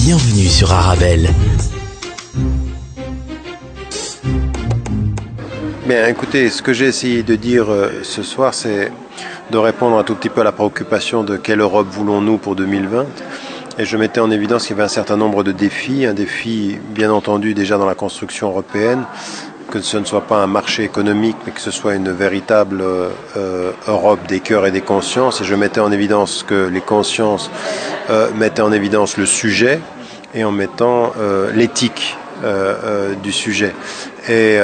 Bienvenue sur Arabelle. Bien, écoutez, ce que j'ai essayé de dire ce soir, c'est de répondre un tout petit peu à la préoccupation de quelle Europe voulons-nous pour 2020. Et je mettais en évidence qu'il y avait un certain nombre de défis. Un défi, bien entendu, déjà dans la construction européenne, que ce ne soit pas un marché économique, mais que ce soit une véritable Europe des cœurs et des consciences. Et je mettais en évidence que les consciences mettaient en évidence le sujet et en mettant l'éthique du sujet. Et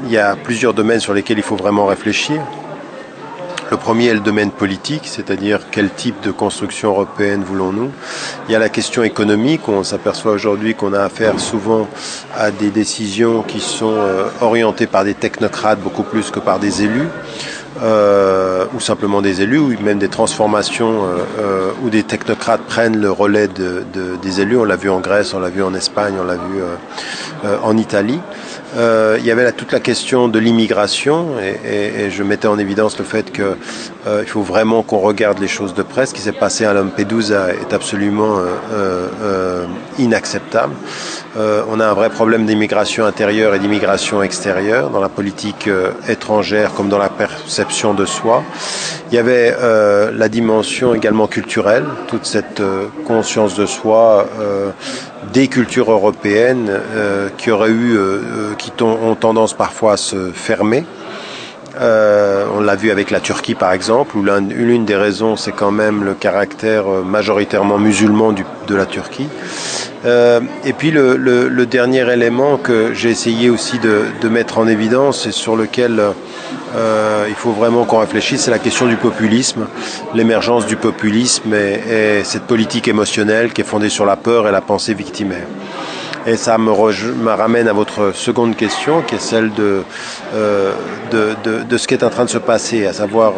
il y a plusieurs domaines sur lesquels il faut vraiment réfléchir. Le premier est le domaine politique, c'est-à-dire quel type de construction européenne voulons-nous. Il y a la question économique, où on s'aperçoit aujourd'hui qu'on a affaire souvent à des décisions qui sont orientées par des technocrates beaucoup plus que par des élus. Ou simplement des élus, ou même des transformations où des technocrates prennent le relais des élus. On l'a vu en Grèce, on l'a vu en Espagne, on l'a vu en Italie. Il y avait toute la question de l'immigration et je mettais en évidence le fait que il faut vraiment qu'on regarde les choses de près. Ce qui s'est passé à Lampedusa est absolument inacceptable. On a un vrai problème d'immigration intérieure et d'immigration extérieure dans la politique étrangère comme dans la perception de soi. Il y avait la dimension également culturelle, toute cette conscience de soi des cultures européennes qui ont tendance parfois à se fermer. On l'a vu avec la Turquie par exemple, où l'une des raisons c'est quand même le caractère majoritairement musulman de la Turquie. Et puis le dernier élément que j'ai essayé aussi de mettre en évidence et sur lequel il faut vraiment qu'on réfléchisse, c'est la question du populisme, l'émergence du populisme et cette politique émotionnelle qui est fondée sur la peur et la pensée victimaire. Et ça me ramène à votre seconde question, qui est celle de ce qui est en train de se passer, à savoir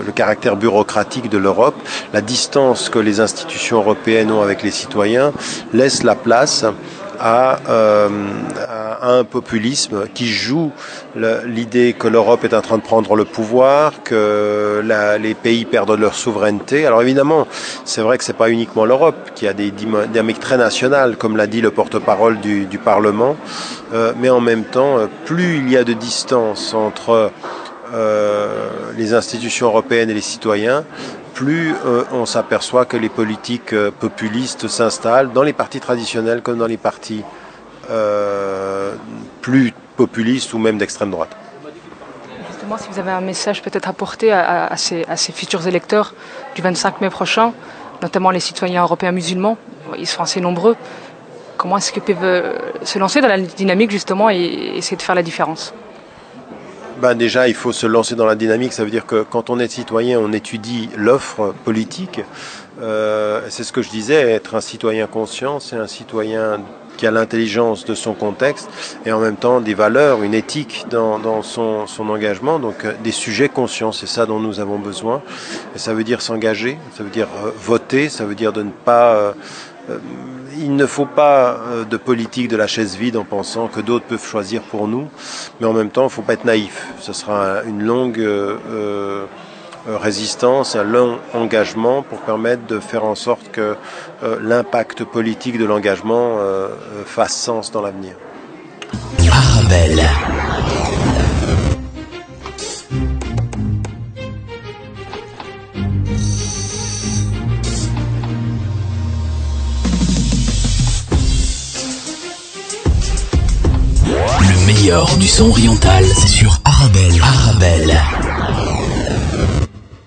le caractère bureaucratique de l'Europe. La distance que les institutions européennes ont avec les citoyens laisse la place à un populisme qui joue l'idée que l'Europe est en train de prendre le pouvoir, que les pays perdent leur souveraineté. Alors évidemment, c'est vrai que c'est pas uniquement l'Europe qui a des dynamiques très nationales, comme l'a dit le porte-parole du Parlement, mais en même temps, plus il y a de distance entre les institutions européennes et les citoyens, plus on s'aperçoit que les politiques populistes s'installent dans les partis traditionnels comme dans les partis plus populistes ou même d'extrême droite. Justement, si vous avez un message peut-être à porter à ces futurs électeurs du 25 mai prochain, notamment les citoyens européens musulmans, ils sont assez nombreux, comment est-ce qu'ils peuvent se lancer dans la dynamique justement et essayer de faire la différence ? Déjà, il faut se lancer dans la dynamique. Ça veut dire que quand on est citoyen, on étudie l'offre politique. C'est ce que je disais, être un citoyen conscient, c'est un citoyen qui a l'intelligence de son contexte et en même temps des valeurs, une éthique dans son engagement, donc des sujets conscients. C'est ça dont nous avons besoin. Et ça veut dire s'engager, ça veut dire voter, ça veut dire de ne pas... il ne faut pas de politique de la chaise vide en pensant que d'autres peuvent choisir pour nous, mais en même temps, il ne faut pas être naïf. Ce sera une longue résistance, un long engagement pour permettre de faire en sorte que l'impact politique de l'engagement fasse sens dans l'avenir. Arabelle. Le meilleur du son oriental, c'est sur Arabelle.